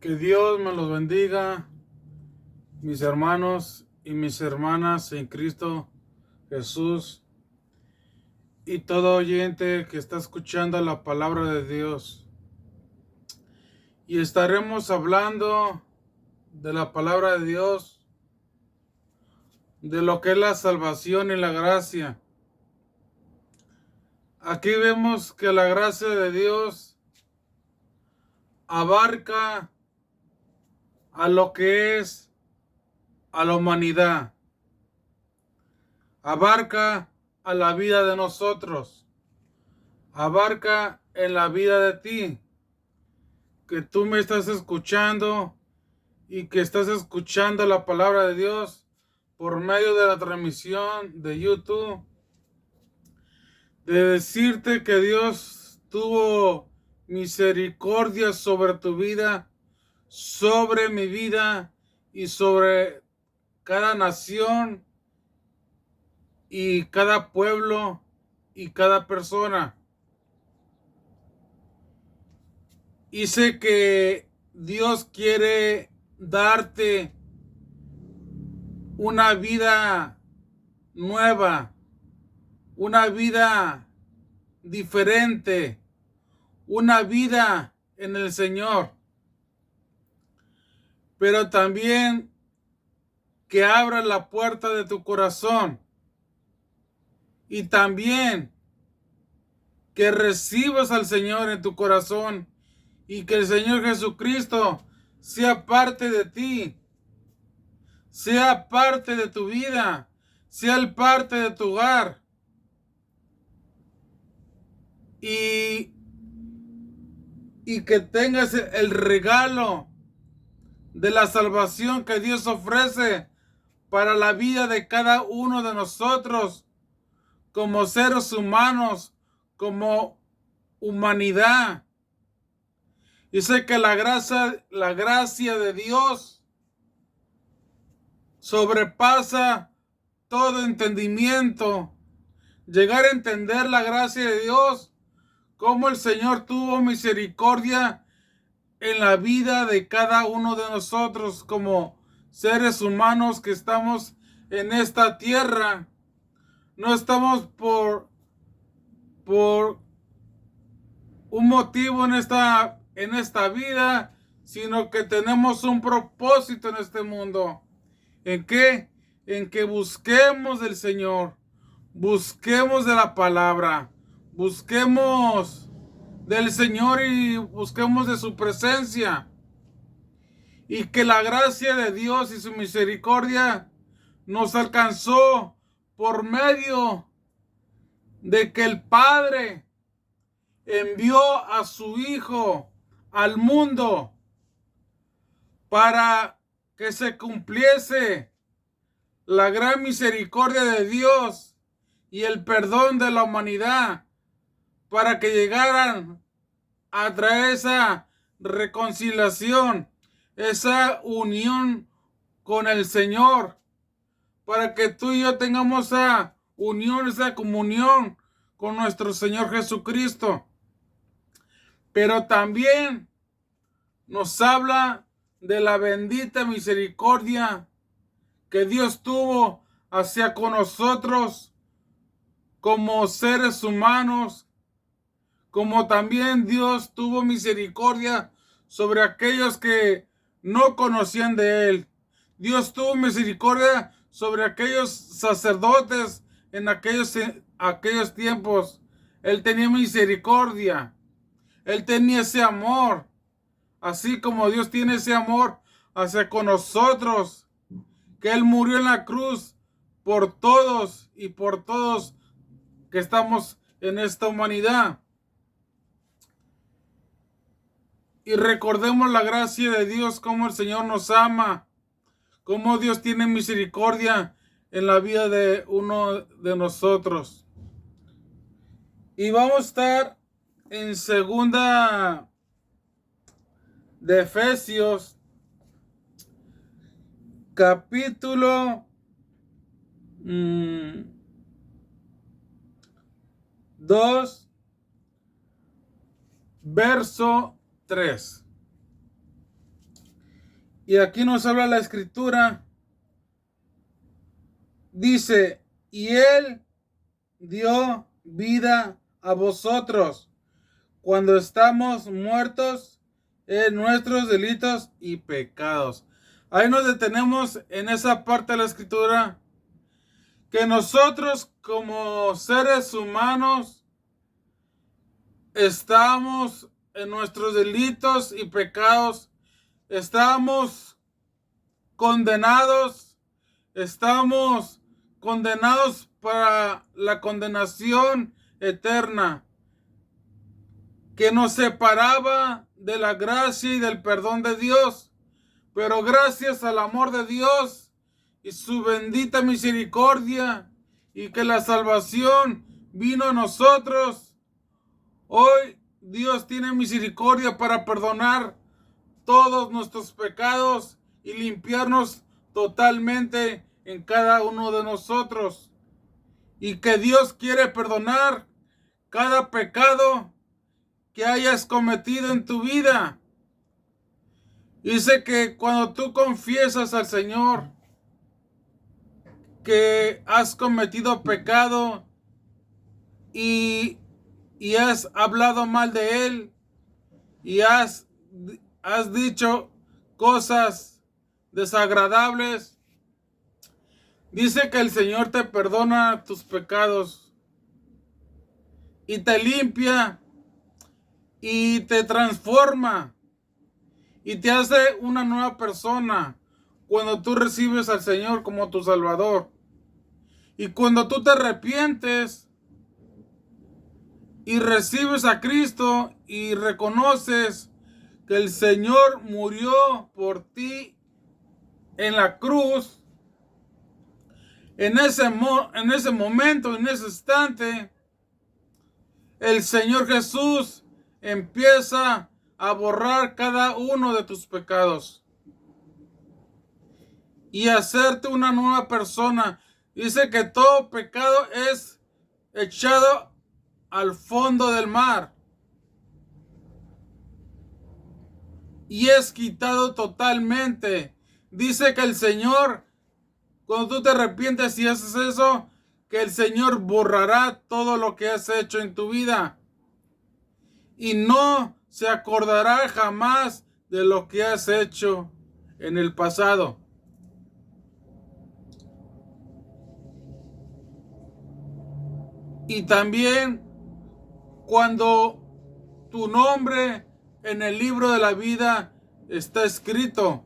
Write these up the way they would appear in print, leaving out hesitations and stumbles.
Que Dios me los bendiga, mis hermanos y mis hermanas en Cristo Jesús y todo oyente que está escuchando la palabra de Dios. Y estaremos hablando de la palabra de Dios, de lo que es la salvación y la gracia. Aquí vemos que la gracia de Dios abarca a lo que es a la humanidad, abarca a la vida de nosotros, abarca en la vida de ti, que tú me estás escuchando y que estás escuchando la palabra de Dios por medio de la transmisión de YouTube, de decirte que Dios tuvo misericordia sobre tu vida, sobre mi vida y sobre cada nación y cada pueblo y cada persona. Y sé que Dios quiere darte una vida nueva, una vida diferente, una vida en el Señor. Pero también que abras la puerta de tu corazón y también que recibas al Señor en tu corazón y que el Señor Jesucristo sea parte de ti, sea parte de tu vida, sea el parte de tu hogar. Y, y que tengas el regalo de la salvación que Dios ofrece para la vida de cada uno de nosotros como seres humanos, como humanidad. Y sé que la gracia de Dios sobrepasa todo entendimiento. Llegar a entender la gracia de Dios, cómo el Señor tuvo misericordia en la vida de cada uno de nosotros como seres humanos que estamos en esta tierra. No estamos por un motivo en esta vida, sino que tenemos un propósito en este mundo. ¿En qué? En que busquemos del Señor, busquemos de la palabra, busquemos del Señor y busquemos de su presencia. Y que la gracia de Dios y su misericordia nos alcanzó por medio de que el Padre envió a su Hijo al mundo para que se cumpliese la gran misericordia de Dios y el perdón de la humanidad, para que llegaran a traer esa reconciliación, esa unión con el Señor, para que tú y yo tengamos esa unión, esa comunión con nuestro Señor Jesucristo. Pero también nos habla de la bendita misericordia que Dios tuvo hacia con nosotros como seres humanos, como también Dios tuvo misericordia sobre aquellos que no conocían de Él. Dios tuvo misericordia sobre aquellos sacerdotes en aquellos tiempos. Él tenía misericordia. Él tenía ese amor. Así como Dios tiene ese amor hacia con nosotros, que Él murió en la cruz por todos y por todos que estamos en esta humanidad. Y recordemos la gracia de Dios, cómo el Señor nos ama, cómo Dios tiene misericordia en la vida de uno de nosotros. Y vamos a estar en segunda de Efesios, capítulo 2, verso 3. Y aquí nos habla la escritura. Dice, y Él dio vida a vosotros cuando estamos muertos en nuestros delitos y pecados. Ahí nos detenemos en esa parte de la escritura, que nosotros como seres humanos estamos en nuestros delitos y pecados, estamos condenados, estamos condenados para la condenación eterna, que nos separaba de la gracia y del perdón de Dios. Pero gracias al amor de Dios y su bendita misericordia, y que la salvación vino a nosotros, hoy Dios tiene misericordia para perdonar todos nuestros pecados y limpiarnos totalmente en cada uno de nosotros. Y que Dios quiere perdonar cada pecado que hayas cometido en tu vida. Dice que cuando tú confiesas al Señor que has cometido pecado y has hablado mal de Él y has dicho cosas desagradables, dice que el Señor te perdona tus pecados y te limpia y te transforma y te hace una nueva persona cuando tú recibes al Señor como tu Salvador. Y cuando tú te arrepientes y recibes a Cristo y reconoces que el Señor murió por ti en la cruz, en ese momento, en ese instante, el Señor Jesús empieza a borrar cada uno de tus pecados y hacerte una nueva persona. Dice que todo pecado es echado al fondo del mar y es quitado totalmente. Dice que el Señor, cuando tú te arrepientes y haces eso, que el Señor borrará todo lo que has hecho en tu vida y no se acordará jamás de lo que has hecho en el pasado. Y también cuando tu nombre en el libro de la vida está escrito,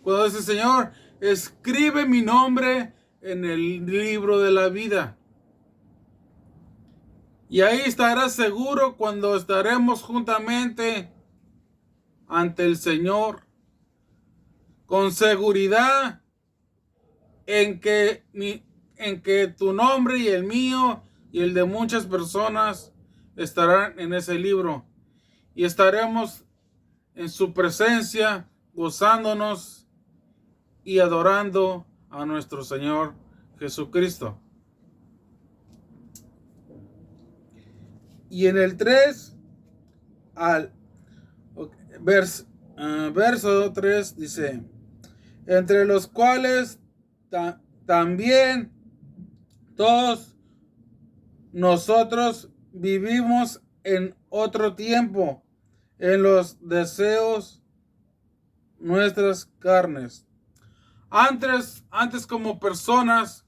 cuando dice, Señor, escribe mi nombre en el libro de la vida. Y ahí estarás seguro cuando estaremos juntamente ante el Señor, con seguridad en que tu nombre y el mío y el de muchas personas estarán en ese libro. Y estaremos en su presencia, gozándonos y adorando a nuestro Señor Jesucristo. Y en el 3 al verso 3 dice, entre los cuales también todos nosotros vivimos en otro tiempo, en los deseos nuestras carnes. Antes como personas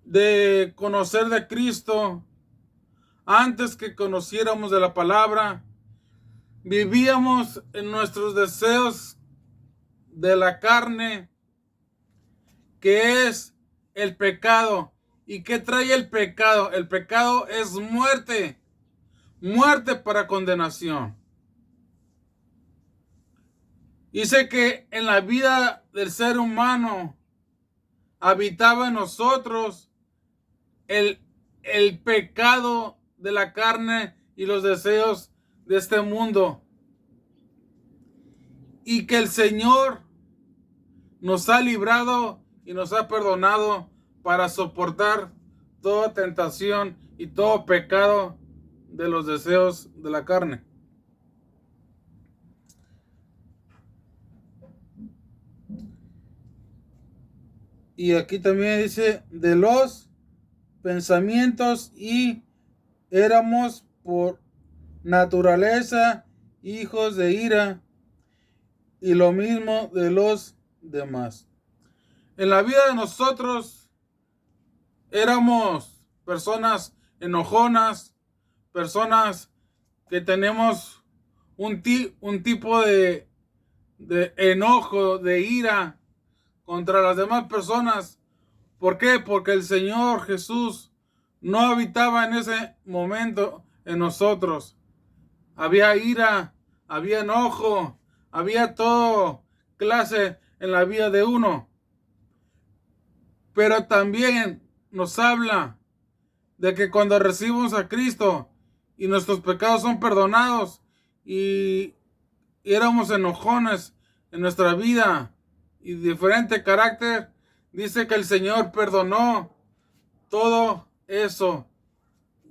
de conocer de Cristo, antes que conociéramos de la palabra, vivíamos en nuestros deseos de la carne, que es el pecado. ¿Y qué trae el pecado? El pecado es muerte, muerte para condenación. Dice que en la vida del ser humano habitaba en nosotros el pecado de la carne y los deseos de este mundo. Y que el Señor nos ha librado y nos ha perdonado para soportar toda tentación y todo pecado de los deseos de la carne. Y aquí también dice de los pensamientos, y éramos por naturaleza hijos de ira, y lo mismo de los demás. En la vida de nosotros éramos personas enojonas, personas que tenemos un tipo de enojo, de ira contra las demás personas. ¿Por qué? Porque el Señor Jesús no habitaba en ese momento en nosotros. Había ira, había enojo, había todo clase en la vida de uno. Pero también nos habla de que cuando recibimos a Cristo y nuestros pecados son perdonados y éramos enojones en nuestra vida y diferente carácter, dice que el Señor perdonó todo eso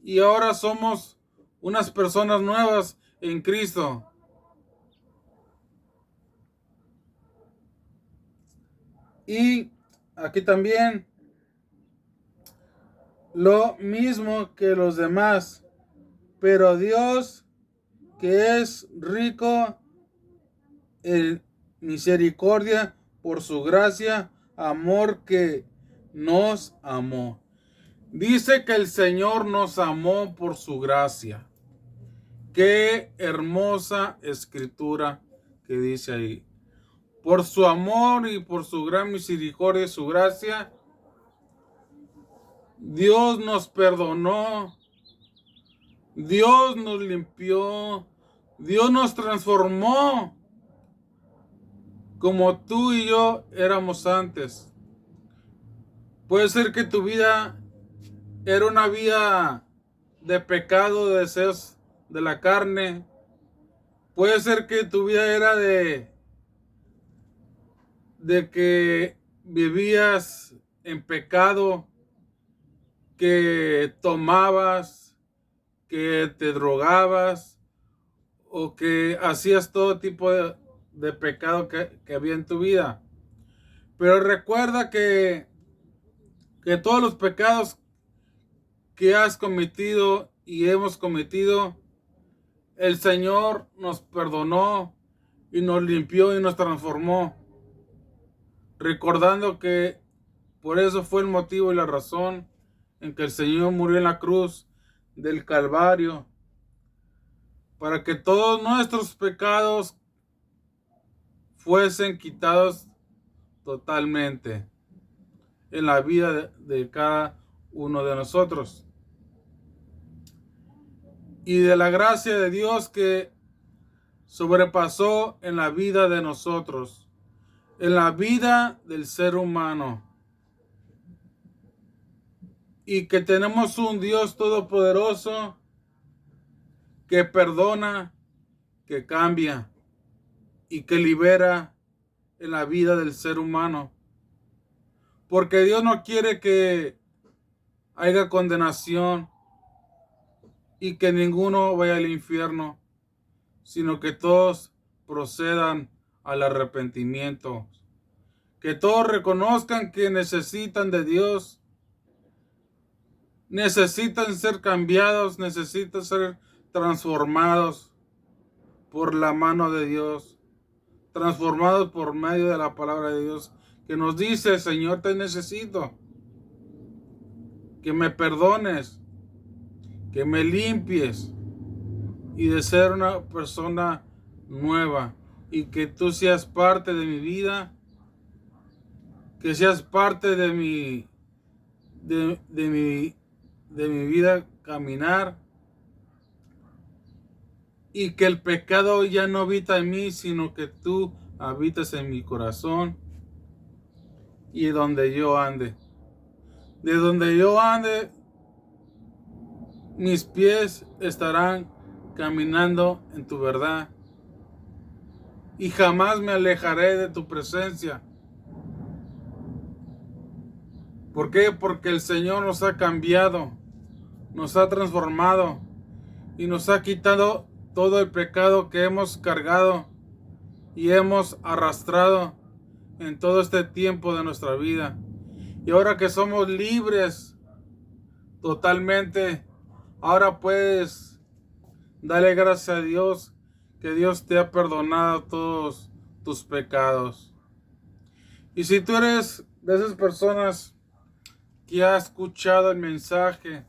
y ahora somos unas personas nuevas en Cristo. Y aquí también lo mismo que los demás, pero Dios, que es rico en misericordia por su gracia, amor que nos amó. Dice que el Señor nos amó por su gracia. Qué hermosa escritura que dice ahí. Por su amor y por su gran misericordia y su gracia, Dios nos perdonó, Dios nos limpió, Dios nos transformó como tú y yo éramos antes. Puede ser que tu vida era una vida de pecado, de deseos de la carne. Puede ser que tu vida era de que vivías en pecado, que tomabas, que te drogabas o que hacías todo tipo de pecado que había en tu vida. Pero recuerda que todos los pecados que has cometido y hemos cometido, el Señor nos perdonó y nos limpió y nos transformó. Recordando que por eso fue el motivo y la razón en que el Señor murió en la cruz del Calvario, para que todos nuestros pecados fuesen quitados totalmente en la vida de cada uno de nosotros. Y de la gracia de Dios que sobrepasó en la vida de nosotros, en la vida del ser humano. Y que tenemos un Dios todopoderoso que perdona, que cambia y que libera en la vida del ser humano. Porque Dios no quiere que haya condenación y que ninguno vaya al infierno, sino que todos procedan al arrepentimiento. Que todos reconozcan que necesitan de Dios, necesitan ser cambiados, necesitan ser transformados por la mano de Dios, transformados por medio de la palabra de Dios, que nos dice: Señor, te necesito, que me perdones, que me limpies y de ser una persona nueva, y que tú seas parte de mi vida, que seas parte de mi vida caminar, y que el pecado ya no habita en mí, sino que tú habitas en mi corazón y donde yo ande. De donde yo ande, mis pies estarán caminando en tu verdad y jamás me alejaré de tu presencia. ¿Por qué? Porque el Señor nos ha cambiado, nos ha transformado y nos ha quitado todo el pecado que hemos cargado y hemos arrastrado en todo este tiempo de nuestra vida. Y ahora que somos libres totalmente, ahora puedes darle gracias a Dios que Dios te ha perdonado todos tus pecados. Y si tú eres de esas personas que ha escuchado el mensaje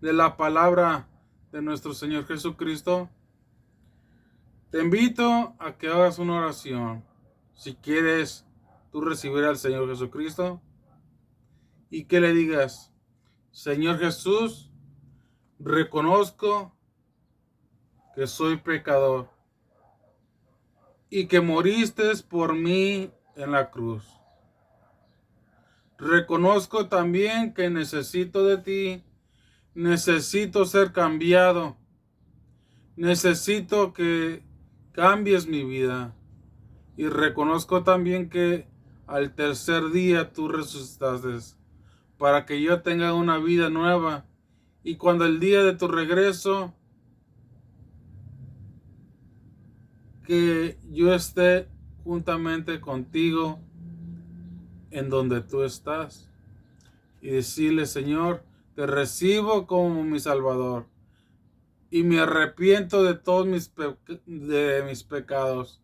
de la palabra de nuestro Señor Jesucristo, te invito a que hagas una oración. Si quieres tú recibir al Señor Jesucristo y que le digas: Señor Jesús, reconozco que soy pecador y que moriste por mí en la cruz. Reconozco también que necesito de ti, necesito ser cambiado, necesito que cambies mi vida. Y reconozco también que al tercer día tú resucitaste para que yo tenga una vida nueva. Y cuando el día de tu regreso, que yo esté juntamente contigo en donde tú estás. Y decirle: Señor, te recibo como mi Salvador. Y me arrepiento de todos mis pecados.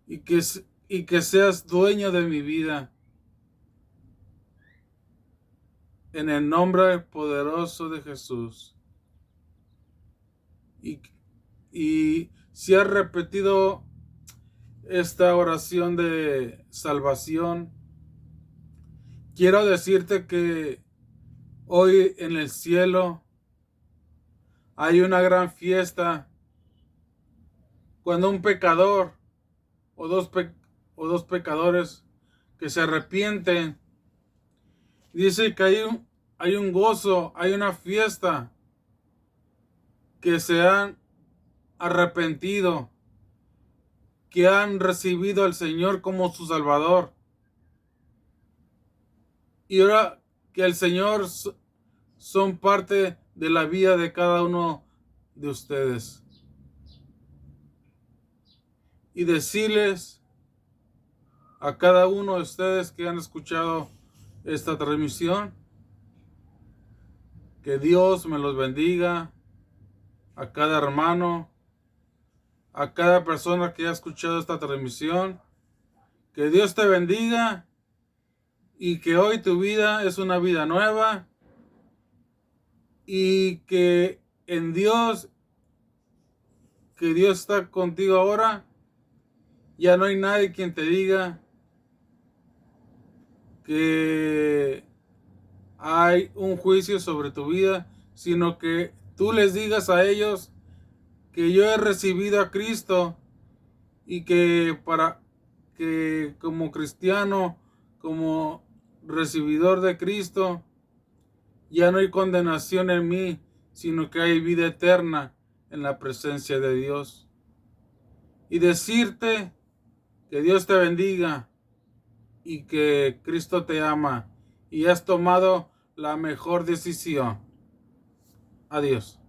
Y que seas dueño de mi vida. En el nombre poderoso de Jesús. Y si has repetido esta oración de salvación, quiero decirte que hoy en el cielo hay una gran fiesta cuando un pecador o dos pecadores que se arrepienten. Dice que hay un gozo, hay una fiesta, que se han arrepentido, que han recibido al Señor como su Salvador. Y ahora que el Señor son parte de la vida de cada uno de ustedes. Y decirles a cada uno de ustedes que han escuchado esta transmisión, que Dios me los bendiga, a cada hermano, a cada persona que ha escuchado esta transmisión. Que Dios te bendiga y que hoy tu vida es una vida nueva y que en Dios, que Dios está contigo ahora. Ya no hay nadie quien te diga que hay un juicio sobre tu vida, sino que tú les digas a ellos que yo he recibido a Cristo y que como cristiano, como recibidor de Cristo, ya no hay condenación en mí, sino que hay vida eterna en la presencia de Dios. Y decirte que Dios te bendiga y que Cristo te ama y has tomado la mejor decisión. Adiós.